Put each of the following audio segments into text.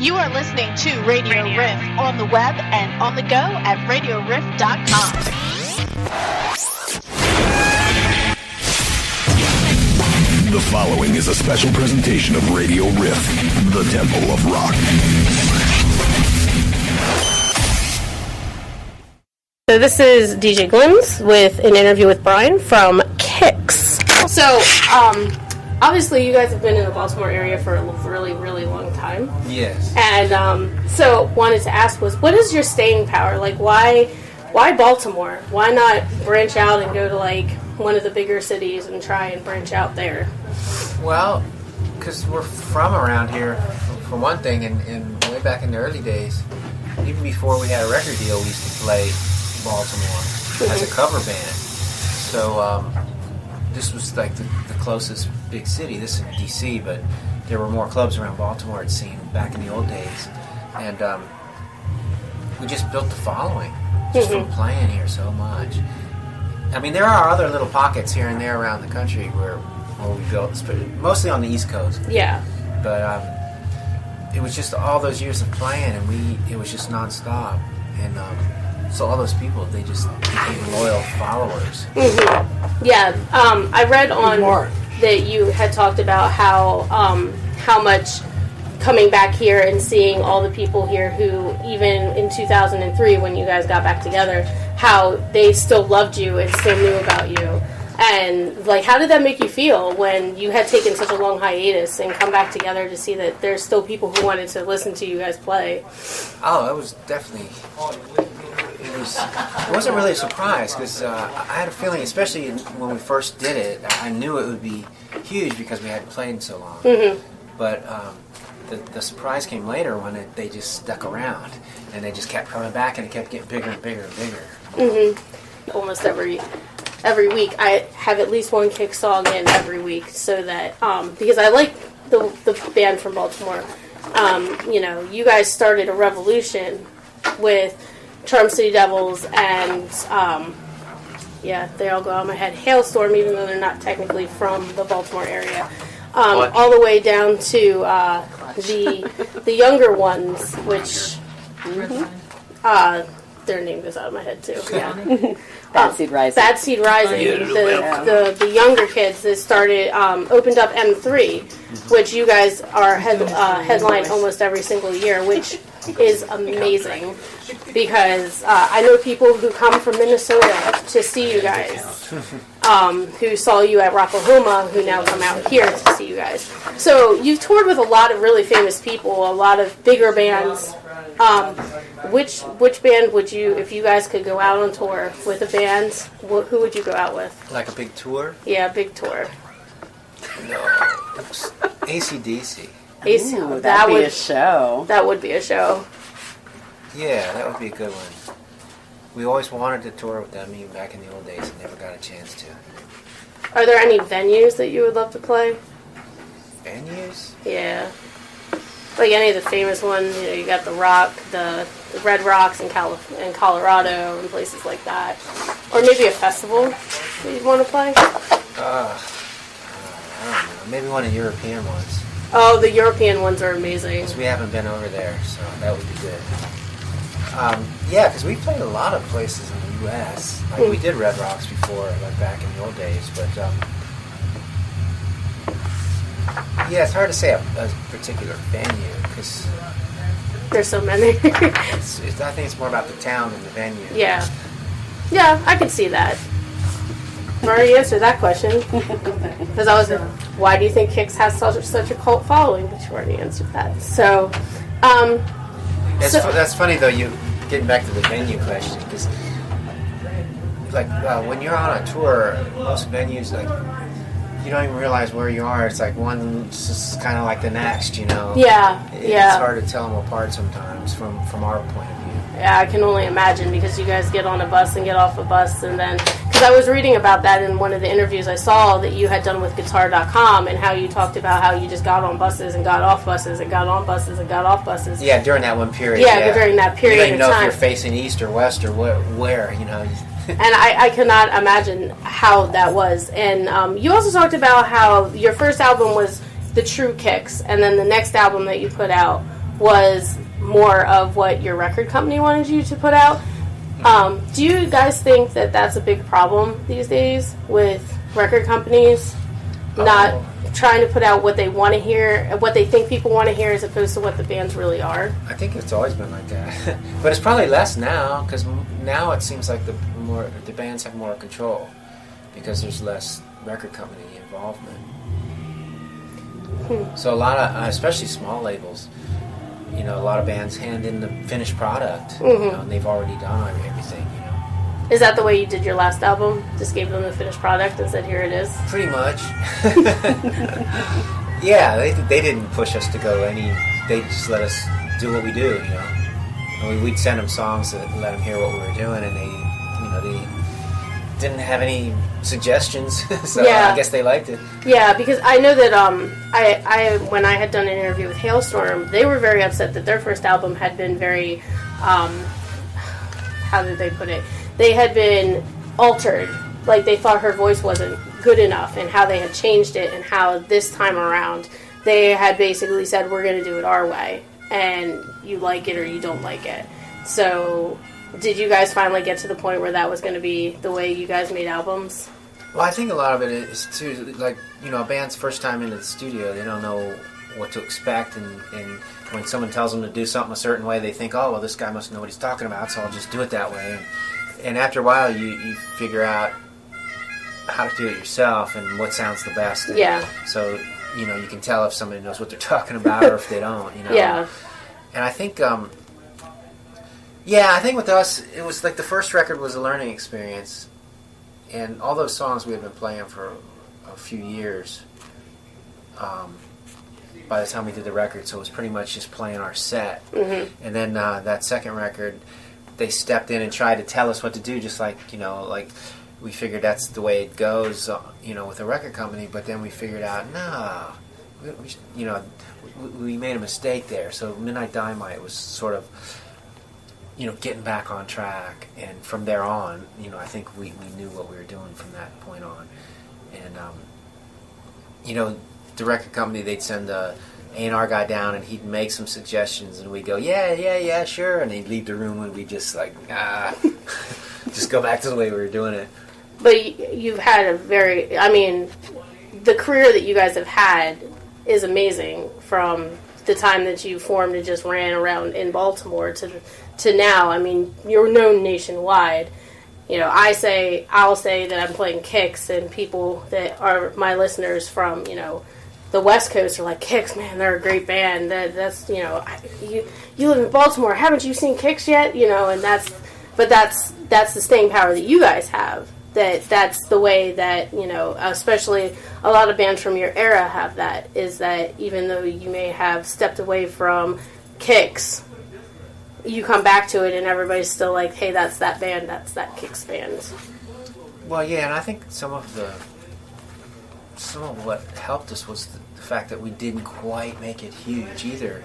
You are listening to Radio Riff on the web and on the go at radioriff.com. The following is a special presentation of Radio Riff, the Temple of Rock. So this is DJ Glimz with an interview with Brian from Kix. So, obviously you guys have been in the Baltimore area for a really, really long time. Yes. And so wanted to ask what is your staying power? Like, why Baltimore? Why not branch out and go to, like, one of the bigger cities and try and branch out there? Well, because we're from around here, for one thing, and way back in the early days, even before we had a record deal, we used to play Baltimore as a cover band. So this was like the closest big city. This is D.C., but there were more clubs around Baltimore, it seemed, back in the old days. And we just built the following just from playing here so much. I mean, there are other little pockets here and there around the country where we built, mostly on the East Coast. Yeah. But it was just all those years of playing, and it was just nonstop. And so all those people, they just became loyal followers. Mm-hmm. Yeah. I read on that you had talked about how much coming back here and seeing all the people here who, even in 2003 when you guys got back together, how they still loved you and still knew about you. And, like, how did that make you feel when you had taken such a long hiatus and come back together to see that there's still people who wanted to listen to you guys play? Oh, it was definitely... It wasn't really a surprise, because I had a feeling, especially when we first did it, I knew it would be huge because we hadn't played in so long. Mm-hmm. But the surprise came later when they just stuck around, and they just kept coming back, and it kept getting bigger and bigger and bigger. Mm-hmm. Almost every week I have at least one Kix song in every week, so that because I like the band from Baltimore. You guys started a revolution with Charm City Devils and they all go out of my head. Hailstorm, even though they're not technically from the Baltimore area, all the way down to the younger ones, which their name goes out of my head too. Yeah. Bad Seed Rising. Bad Seed Rising. The younger kids that started opened up M3, which you guys are headline almost every single year, which is amazing because I know people who come from Minnesota to see you guys, who saw you at Rocklahoma, who now come out here to see you guys. So you've toured with a lot of really famous people, a lot of bigger bands. Which band would you, if you guys could go out on tour with a band, who would you go out with? Like a big tour? Yeah, big tour. No. AC/DC. That would be a show. That would be a show. Yeah, that would be a good one. We always wanted to tour with them, even back in the old days, and never got a chance to. Are there any venues that you would love to play? Venues? Yeah. Like any of the famous ones, you got the Rock, the Red Rocks in Colorado and places like that. Or maybe a festival that you'd want to play? I don't know. Maybe one of the European ones. Oh, the European ones are amazing. Because we haven't been over there, so that would be good. Yeah, because we played a lot of places in the U.S. Like we did Red Rocks before, like back in the old days, but yeah, it's hard to say a particular venue because there's so many. I think it's more about the town than the venue. Yeah, I can see that. I've already answered that question because I was, why do you think Kix has such a cult following? But you already answered that. So, that's funny though. You getting back to the venue question because, like, when you're on a tour, most venues you don't even realize where you are. It's like one's just kind of like the next, Yeah. It's hard to tell them apart sometimes from our point of view. Yeah, I can only imagine because you guys get on a bus and get off a bus and then... Because I was reading about that in one of the interviews I saw that you had done with Guitar.com and how you talked about how you just got on buses and got off buses and got on buses and got off buses. Yeah, during that one period. Yeah, during that period of time. You don't even know if you're facing east or west or where. And I cannot imagine how that was. And you also talked about how your first album was The True Kix, and then the next album that you put out was more of what your record company wanted you to put out. Do you guys think that that's a big problem these days with record companies not trying to put out what they want to hear, what they think people want to hear, as opposed to what the bands really are? I think it's always been like that, but it's probably less now because now it seems like the bands have more control because there's less record company involvement. So a lot of, especially small labels, a lot of bands hand in the finished product, and they've already done everything. Is that the way you did your last album? Just gave them the finished product and said, "Here it is." Pretty much. Yeah, they didn't push us to go any. They just let us do what we do. And we'd send them songs that let them hear what we were doing, and they didn't have any suggestions. So I guess they liked it. Yeah, because I know that I when I had done an interview with Hailstorm, they were very upset that their first album had been very how did they put it? They had been altered. Like, they thought her voice wasn't good enough, and how they had changed it, and how this time around they had basically said, we're going to do it our way, and you like it or you don't like it. So did you guys finally get to the point where that was going to be the way you guys made albums? Well, I think a lot of it is too, like, a band's first time into the studio, they don't know what to expect, and when someone tells them to do something a certain way, they think, oh, well, this guy must know what he's talking about, so I'll just do it that way. And after a while, you figure out how to do it yourself and what sounds the best. And so, you can tell if somebody knows what they're talking about or if they don't, Yeah. And I think, I think with us, it was like the first record was a learning experience. And all those songs we had been playing for a few years by the time we did the record, so it was pretty much just playing our set. Mm-hmm. And then that second record, they stepped in and tried to tell us what to do, just like, like we figured that's the way it goes, with a record company, but then we figured out, we made a mistake there. So Midnight Dynamite was sort of, getting back on track, and from there on, I think we knew what we were doing from that point on. And, the record company, they'd send a A&R guy down, and he'd make some suggestions, and we'd go, yeah, sure, and he'd leave the room, and we'd just just go back to the way we were doing it. But you've had the career that you guys have had is amazing, from the time that you formed and just ran around in Baltimore to now. I mean, you're known nationwide. I'll say that I'm playing Kix, and people that are my listeners from, the West Coast are like, Kix, man, they're a great band. That's you live in Baltimore. Haven't you seen Kix yet? And that's the staying power that you guys have. That's the way that, especially a lot of bands from your era have that, is that even though you may have stepped away from Kix, you come back to it and everybody's still like, hey, that's that band, that's that Kix band. Well, yeah, and I think some of what helped us was the fact that we didn't quite make it huge either.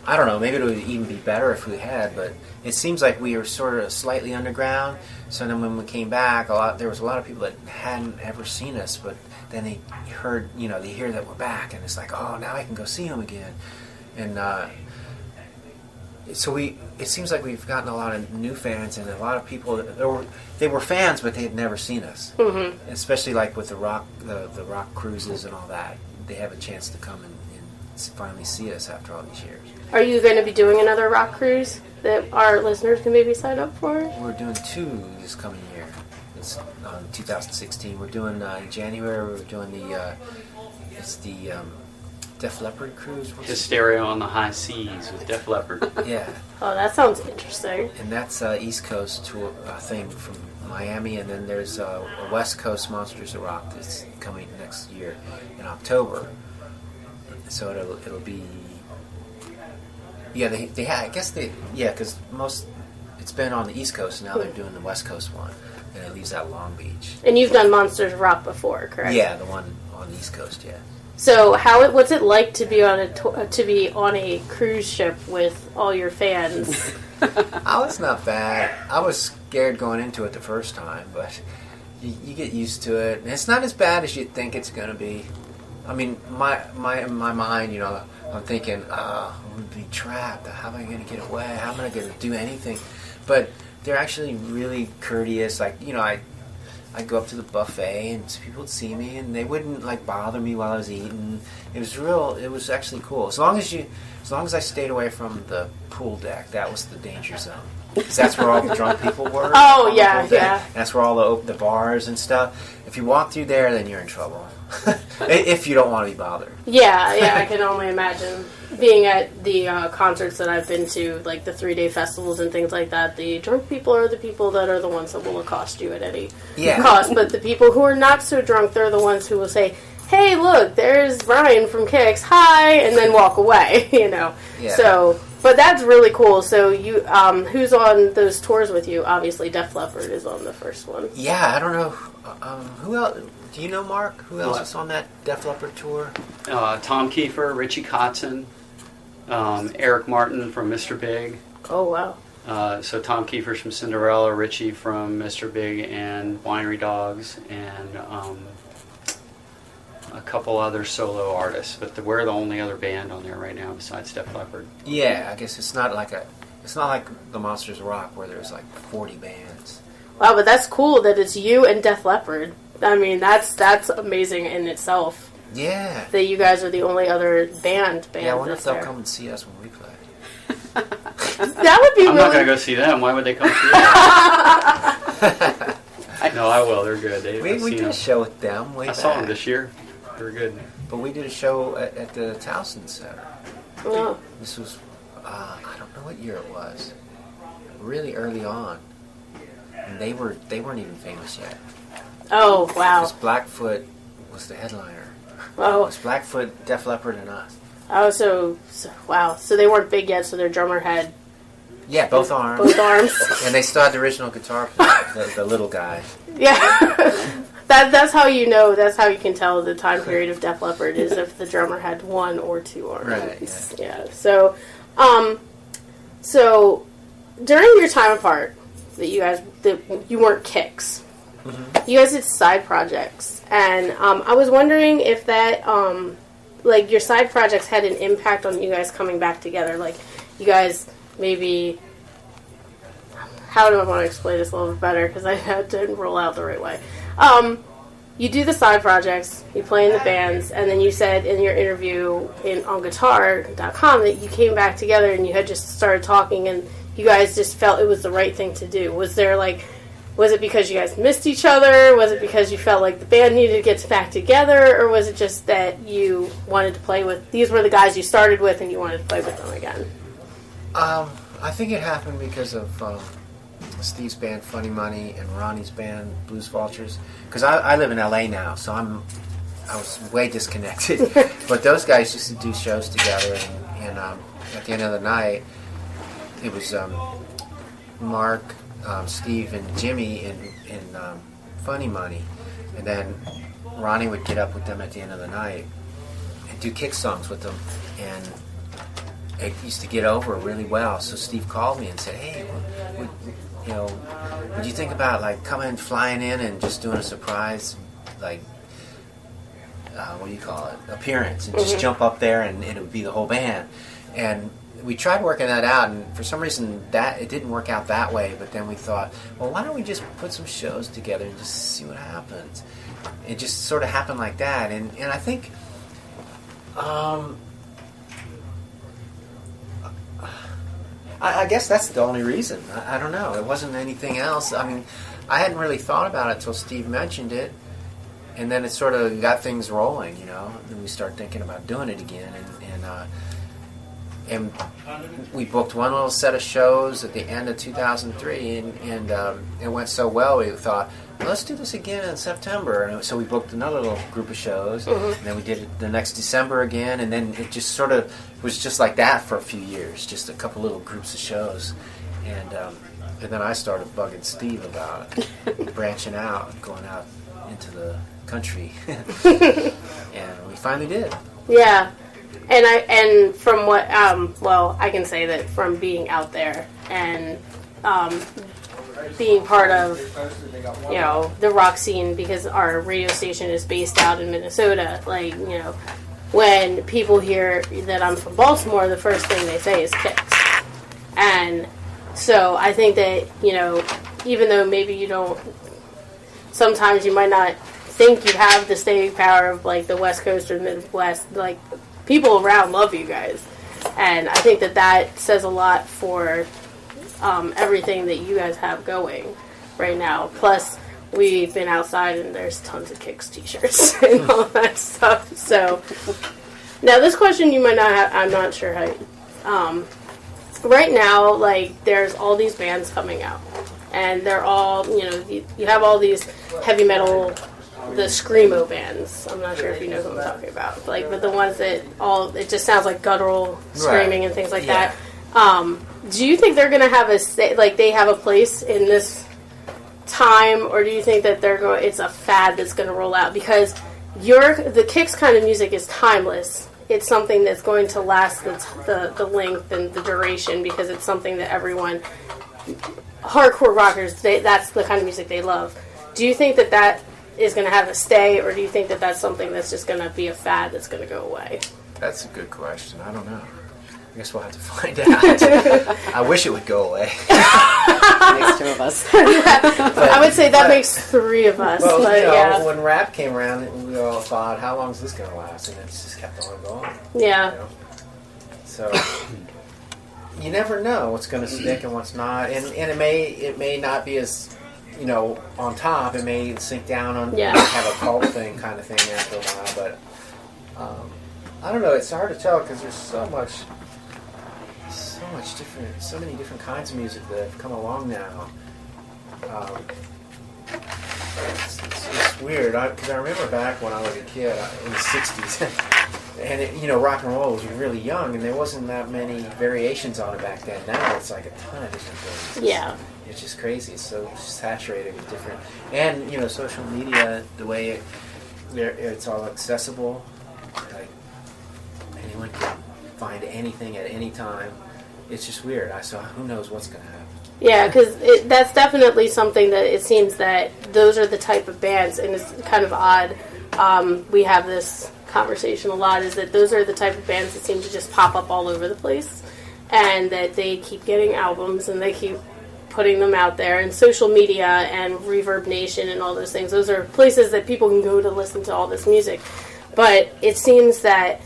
I don't know, maybe it would even be better if we had, but it seems like we were sort of slightly underground. So then when we came back, there was a lot of people that hadn't ever seen us, but then they heard, they hear that we're back, and it's like, oh, now I can go see them again. And so it seems like we've gotten a lot of new fans, and a lot of people they were fans, but they had never seen us. Mm-hmm. Especially like with the rock cruises and all that, they have a chance to come and finally see us after all these years. Are you going to be doing another rock cruise that our listeners can maybe sign up for? We're doing 2 this coming year. It's 2016. We're doing in January. We're doing the Def Leppard cruise. Hysteria on the High Seas with Def Leppard. Yeah. Oh, that sounds interesting. And that's East Coast tour thing from Miami, and then there's a West Coast Monsters of Rock that's coming next year in October. So it'll be, because it's been on the East Coast, and now they're doing the West Coast one, and it leaves out Long Beach. And you've done Monsters of Rock before, correct? Yeah, the one on the East Coast, yeah. So what's it like to be on a cruise ship with all your fans? Oh, it's not bad. I was scared going into it the first time, but you get used to it, and it's not as bad as you think it's going to be. I mean, my mind, I'm thinking, I'm going to be trapped. How am I going to get away? How am I going to do anything? But they're actually really courteous. Like, I'd go up to the buffet and people would see me and they wouldn't like bother me while I was eating. It was actually cool. As long as I stayed away from the pool deck, that was the danger zone. Because that's where all the drunk people were. Oh, yeah, yeah. And that's where all the bars and stuff. If you walk through there, then you're in trouble. If you don't want to be bothered. Yeah, I can only imagine. Being at the concerts that I've been to, like the 3-day festivals and things like that, the drunk people are the people that are the ones that will accost you at any cost. But the people who are not so drunk, they're the ones who will say, hey, look, there's Brian from Kix, hi, and then walk away, Yeah. So, but that's really cool. So you, who's on those tours with you? Obviously, Def Leppard is on the first one. Yeah, I don't know. Who else? Do you know, Mark? Who else is on that Def Leppard tour? Tom Kiefer, Richie Kotzen, Eric Martin from Mr. Big. Oh, wow. So Tom Kiefer's from Cinderella, Richie from Mr. Big and Winery Dogs, and a couple other solo artists. But we're the only other band on there right now besides Def Leppard. Yeah, I guess it's not like the Monsters of Rock where there's like 40 bands. Wow, but that's cool that it's you and Def Leppard. I mean, that's amazing in itself. Yeah. That you guys are the only other band Yeah, I wonder if they'll there. come and see us when we play. That would be I'm really... not going to go see them. Why would they come see us? No, I will. They're good. We did a show with them way I back. saw them this year. They were good. But we did a show at the Towson Center. Oh. This was, I don't know what year it was. Really early on. And they weren't even famous yet. Oh, wow. Because Blackfoot was the headliner. Oh. It was Blackfoot, Def Leppard, and us. Oh, so wow. So they weren't big yet, so their drummer had... Yeah, both arms. Both arms. And they still had the original guitar player, the little guy. Yeah. That's how you know, that's how you can tell the time period of Def Leppard is if the drummer had 1 or 2 arms. Right, Yeah. So, so during your time apart, that you weren't Kix. Mm-hmm. You guys did side projects, and I was wondering if that, like, your side projects had an impact on you guys coming back together. Like, you guys maybe... How do I want to explain this a little bit better? Because I didn't roll out the right way. You do the side projects, you play in the bands, and then you said in your interview on guitar.com that you came back together and you had just started talking and you guys just felt it was the right thing to do. Was it because you guys missed each other? Was it because you felt like the band needed to get back together? Or was it just that you wanted to play with, these were the guys you started with and you wanted to play with them again? I think it happened because of Steve's band Funny Money and Ronnie's band Blues Vultures. Because I live in LA now, so I was way disconnected. But those guys used to do shows together, and at the end of the night, it was Mark, Steve, and Jimmy in Funny Money, and then Ronnie would get up with them at the end of the night and do Kix songs with them, and it used to get over really well. So Steve called me and said, "Hey, would you think about like flying in and just doing a surprise, like what do you call it, appearance, and just jump up there and it would be the whole band?" And we tried working that out, and for some reason that it didn't work out that way. But then we thought, well, why don't we just put some shows together and just see what happens? It just sort of happened like that, and I think. I guess that's the only reason. I don't know. It wasn't anything else. I mean, I hadn't really thought about it until Steve mentioned it, and then it sort of got things rolling, And we started thinking about doing it again, and we booked one little set of shows at the end of 2003, and it went so well. We thought, well, let's do this again in September. And so we booked another little group of shows, and then we did it the next December again, and then it just sort of was just like that for a few years, just a couple little groups of shows. And then I started bugging Steve about branching out and going out into the country. And we finally did. Yeah. And from what, I can say that from being out there and being part of, the rock scene, because our radio station is based out in Minnesota, when people hear that I'm from Baltimore, the first thing they say is Kix. And so I think that, even though maybe you don't, sometimes you might not think you have the staying power of, like, the West Coast or Midwest, like, people around love you guys. And I think that says a lot for everything that you guys have going right now. Plus, we've been outside and there's tons of Kix t-shirts and all that stuff. So, now this question you might not have, I'm not sure how, right now, like, there's all these bands coming out. And they're all, you have all these heavy metal, the screamo bands. I'm not sure if you know who I'm talking about. Like, but the ones that it just sounds like guttural screaming and things like that. Do you think they're going to have they have a place in this time, or do you think that it's a fad that's going to roll out? Because the Kix kind of music is timeless. It's something that's going to last the length and the duration, because it's something that everyone, hardcore rockers, that's the kind of music they love. Do you think that is going to have a stay, or do you think that that's something that's just going to be a fad that's going to go away? That's a good question. I don't know. I guess we'll have to find out. I wish it would go away. Makes two of us. I would say that makes three of us. Well, but, when rap came around, we all thought, how long is this going to last? And it's just kept on going. Yeah. So you never know what's going to stick and what's not. And it may not be as, on top. It may sink down on have a cult thing kind of thing after a while. But I don't know. It's hard to tell because there's so many different kinds of music that have come along now. It's weird because I remember back when I was a kid in the '60s, and rock and roll was really young, and there wasn't that many variations on it back then. Now it's like a ton of different things. Yeah. It's just crazy. It's so saturated with different, and social media, the way it's all accessible, like anyone can find anything at any time. It's just weird. So who knows what's going to happen? Yeah, because that's definitely something that it seems that those are the type of bands, and it's kind of odd. We have this conversation a lot, is that those are the type of bands that seem to just pop up all over the place, and that they keep getting albums and they keep putting them out there, and social media and Reverb Nation and all those things. Those are places that people can go to listen to all this music. But it seems that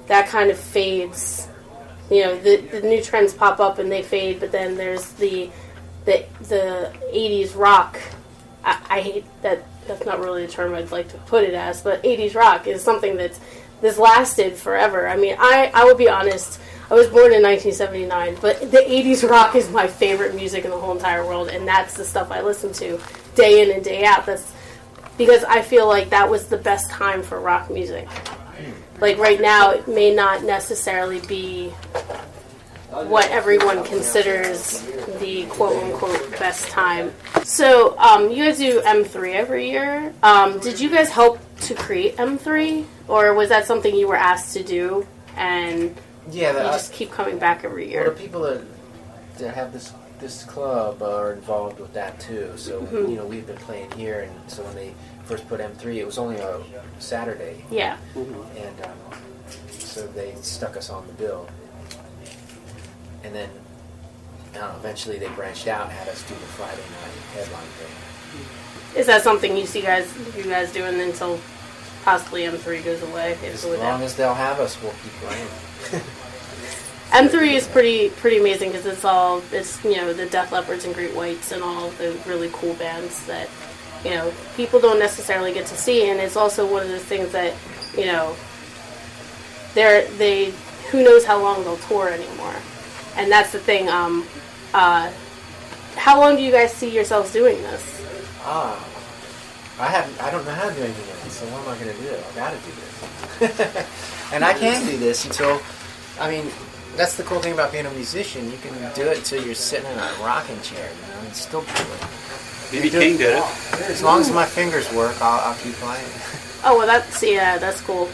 kind of fades. The new trends pop up and they fade, but then there's the 80s rock. I hate that. That's not really the term I'd like to put it as, but 80s rock is something that's lasted forever. I mean, I will be honest, I was born in 1979, but the 80s rock is my favorite music in the whole entire world, and that's the stuff I listen to day in and day out. That's because I feel like that was the best time for rock music. Like, right now, it may not necessarily be what everyone considers the quote-unquote best time. So, you guys do M3 every year. Did you guys help to create M3? Or was that something you were asked to do, and you just keep coming back every year? Well, the people that have this club are involved with that, too. So, we've been playing here, and so when they first put M3, it was only a Saturday. Yeah. And so they stuck us on the bill. And then eventually they branched out and had us do the Friday night headline thing. Is that something you guys doing until possibly M3 goes away? As long as they'll have us, we'll keep playing. M3 is pretty amazing because it's the Death Leopards and Great Whites and all the really cool bands that people don't necessarily get to see, and it's also one of those things that who knows how long they'll tour anymore, and that's the thing. How long do you guys see yourselves doing this? I don't know how to do anything else, so what am I going to do? I got to do this, and I can't do this until. I mean, that's the cool thing about being a musician. You can do it until you're sitting in a rocking chair, and still do it. B.B. King did it. As long as my fingers work, I'll keep playing. Oh, well, that's cool.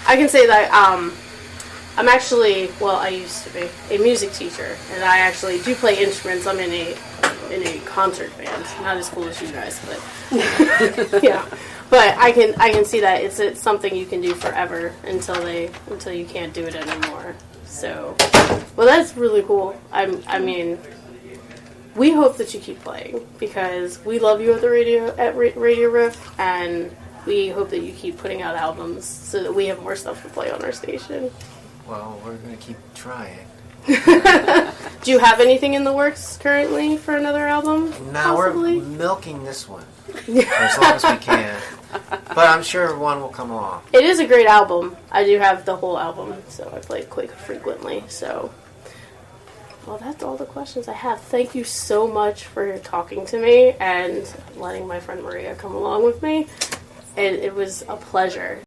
I can say that I'm actually, I used to be a music teacher, and I actually do play instruments. I'm in a concert band. Not as cool as you guys, but yeah. But I can see that it's something you can do forever until you can't do it anymore. So, well, that's really cool. I mean, we hope that you keep playing because we love you at the Radio Riff, and we hope that you keep putting out albums so that we have more stuff to play on our station. Well, we're going to keep trying. Do you have anything in the works currently for another album? No, possibly? we're milking this one for as long as we can. But I'm sure one will come along. It is a great album. I do have the whole album, so I play it quite frequently. So, well, that's all the questions I have. Thank you so much for talking to me and letting my friend Maria come along with me. It was a pleasure.